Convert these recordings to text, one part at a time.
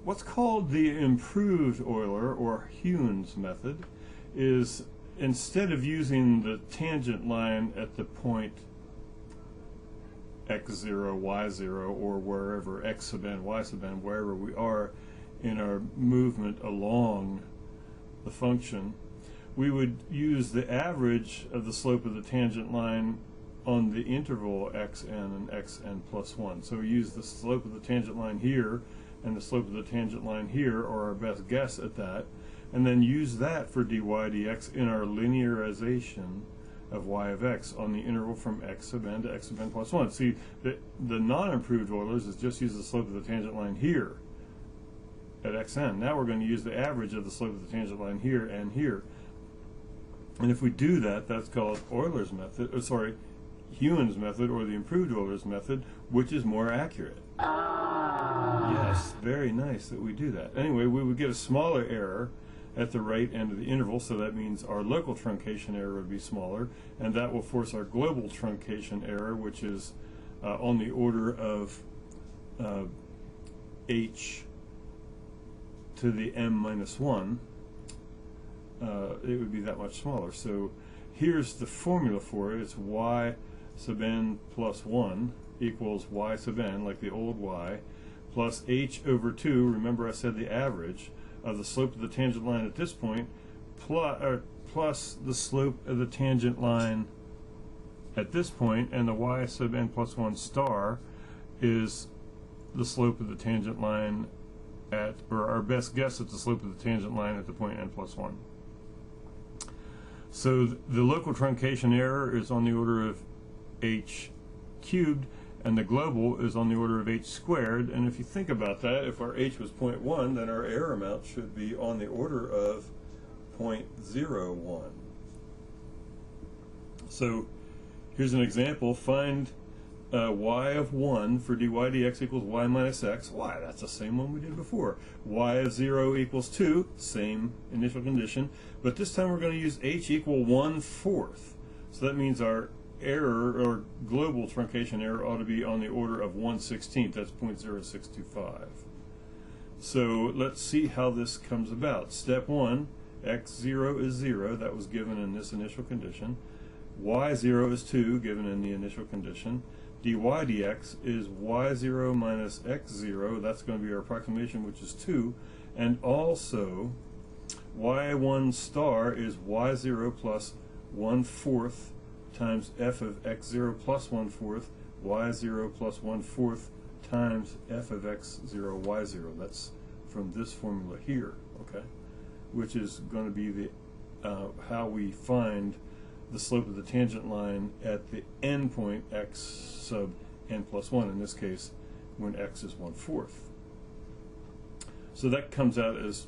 What's called the improved Euler, or Heun's method, is instead of using the tangent line at the point x0, y0, or wherever x sub n, y sub n, wherever we are in our movement along the function, we would use the average of the slope of the tangent line on the interval xn and xn plus 1. So we use the slope of the tangent line here and the slope of the tangent line here, or our best guess at that, and then use that for dy dx in our linearization of y of x on the interval from x sub n to x sub n plus 1. See, the non-improved Euler's is just use the slope of the tangent line here at xn. Now we're going to use the average of the slope of the tangent line here and here. And if we do that, that's called Euler's method, Heun's method, or the improved Euler's method, which is more accurate. Yes, very nice that we do that. Anyway, we would get a smaller error at the right end of the interval, so that means our local truncation error would be smaller, and that will force our global truncation error, which is on the order of h to the m minus 1. It would be that much smaller. So here's the formula for it. It's y sub n plus 1 equals y sub n, like the old y, plus h over 2, remember I said the average, of the slope of the tangent line at this point, plus the slope of the tangent line at this point, and the y sub n plus 1 star is the slope of the tangent line at, or our best guess at the slope of the tangent line at the point n plus 1. So the local truncation error is on the order of h cubed, and the global is on the order of h squared. And if you think about that, if our h was 0.1, then our error amount should be on the order of 0.01. So here's an example. Find y of 1 for dy dx equals y minus x. Why, that's the same one we did before. Y of 0 equals 2, same initial condition, but this time we're going to use h equal 1/4. So that means our error, or global truncation error, ought to be on the order of 1/16. That's 0.0625. So let's see how this comes about. Step 1, x0 is 0, that was given in this initial condition. y0 is 2, given in the initial condition. dy dx is y0 minus x0, that's going to be our approximation, which is 2. And also, y1 star is y0 plus 1/4 times f of x0 plus 1/4, y0 plus 1/4 times f of x0 y0. That's from this formula here, okay? Which is going to be the how we find the slope of the tangent line at the end point x sub n plus 1, in this case when x is 1/4. So that comes out as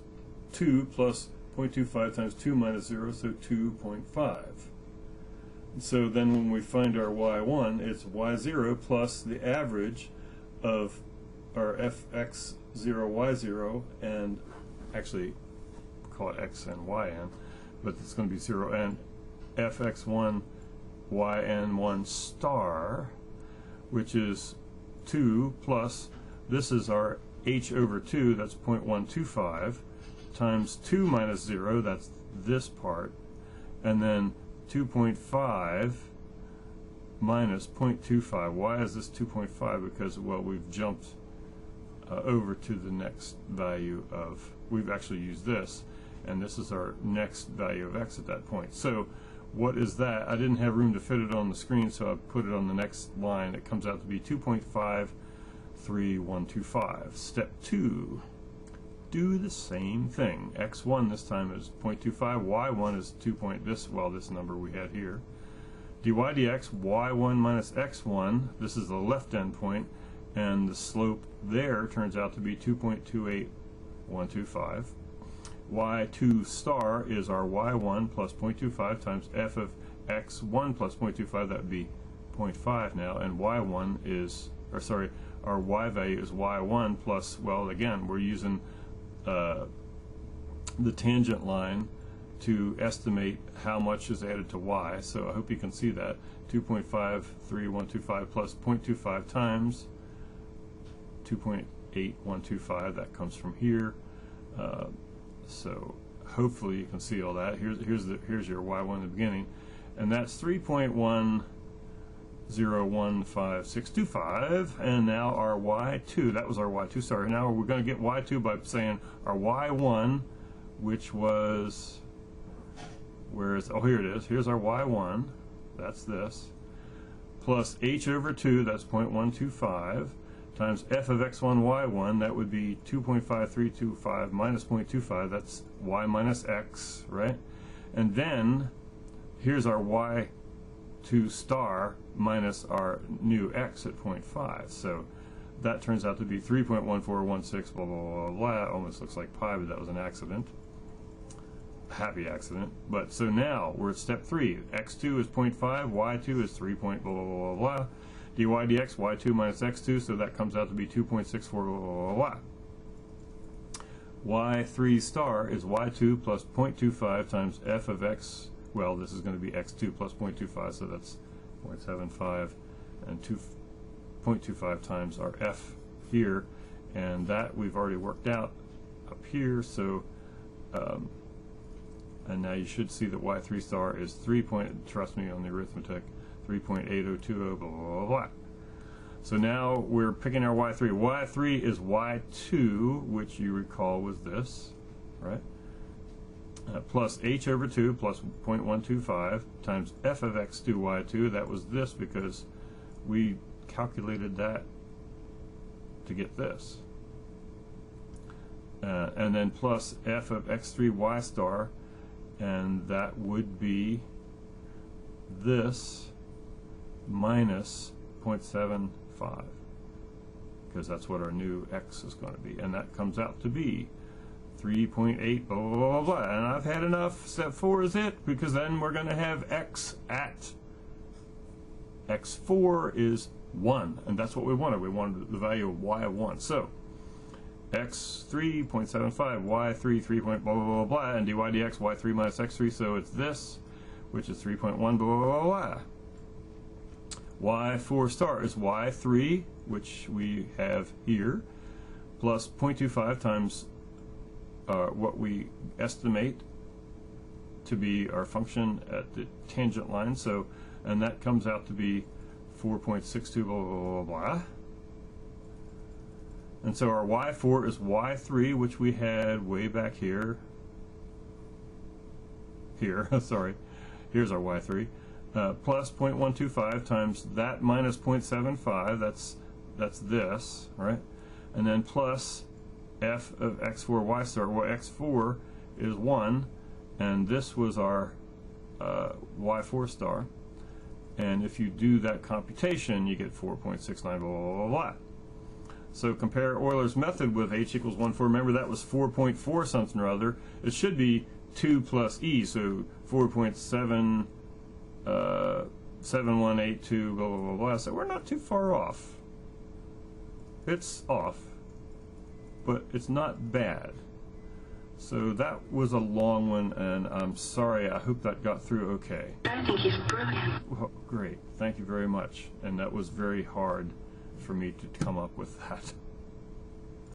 2 plus 0.25 times 2 minus 0, so 2.5. So then when we find our y1, it's y0 plus the average of our fx0 y0, and actually call it x and yn, but it's going to be 0, and fx1 yn1 star, which is 2 plus, this is our h over 2, that's 0.125, times 2 minus 0, that's this part, and then 2.5 minus 0.25. Why is this 2.5? Because, well, we've jumped over to the next value of, we've actually used this, and this is our next value of x at that point. So what is that? I didn't have room to fit it on the screen, so I put it on the next line. It comes out to be 2.53125. Step 2. Do the same thing. x1 this time is 0.25, y1 is 2 point, this number we had here. dy dx, y1 minus x1, this is the left end point, and the slope there turns out to be 2.28125. y2 star is our y1 plus 0.25 times f of x1 plus 0.25, that would be 0.5 now, and y1 is, or sorry, our y value is y1 plus, well, again, we're using the tangent line to estimate how much is added to y, so I hope you can see that. 2.53125 plus 0.25 times 2.28125 8125. That comes from here. So hopefully you can see all that. Here's your y1 in the beginning, and that's 3.101565, and now our y2, that was our y2 star. Now we're going to get y2 by saying our y1, which was, where is, oh, here it is. Here's our y1, that's this, plus h over 2, that's 0.125, times f of x1 y1, that would be 2.5325 minus 0.25, that's y minus x, right? And then here's our y2 star minus our new x at 0.5. So that turns out to be 3.1416, blah, blah, blah, blah. Almost looks like pi, but that was an accident. Happy accident. But so now we're at step 3. x2 is 0.5, y2 is 3. Blah, blah, blah, blah. dy dx, y2 minus x2, so that comes out to be 2.64, blah, blah, blah, blah. y3 star is y2 plus 0.25 times f of x, well, this is going to be x2 plus 0.25, so that's 0.75, and 0.25 times our f here, and that we've already worked out up here, so and now you should see that y3 star is 3. Trust me on the arithmetic, 3.8020, blah, blah, blah. So now we're picking our y3. y3 is y2, which you recall was this, right? Plus h over 2 plus 0.125 times f of x2 y2, that was this because we calculated that to get this. And then plus f of x3 y star, and that would be this minus 0.75, because that's what our new x is going to be, and that comes out to be 3.8 blah, blah, blah, blah. And I've had enough. Step 4 is it, because then we're going to have x at x4 is 1, and that's what we wanted. We wanted the value of y of 1. So x 3.75, y3 3. Blah, blah, blah, blah, and dy dx y3 minus x3, so it's this, which is 3.1 blah, blah, blah, blah. y4 star is y3, which we have here, plus 0.25 times what we estimate to be our function at the tangent line, so, and that comes out to be 4.62 blah, blah, blah, blah. And so our y4 is y3, which we had way back here. Sorry. Here's our y3. Plus 0.125 times that minus 0.75, that's this, right? And then plus f of x4 y star. Well, x4 is 1, and this was our y4 star. And if you do that computation, you get 4.69 blah, blah, blah, blah. So compare Euler's method with h equals 1, 4. Remember that was 4.4 something or other. It should be 2 plus e, so 4.7 7182 blah, blah, blah, blah. So we're not too far off. It's off, but it's not bad. So that was a long one, and I'm sorry. I hope that got through okay. I think he's brilliant. Well, great. Thank you very much. And that was very hard for me to come up with that.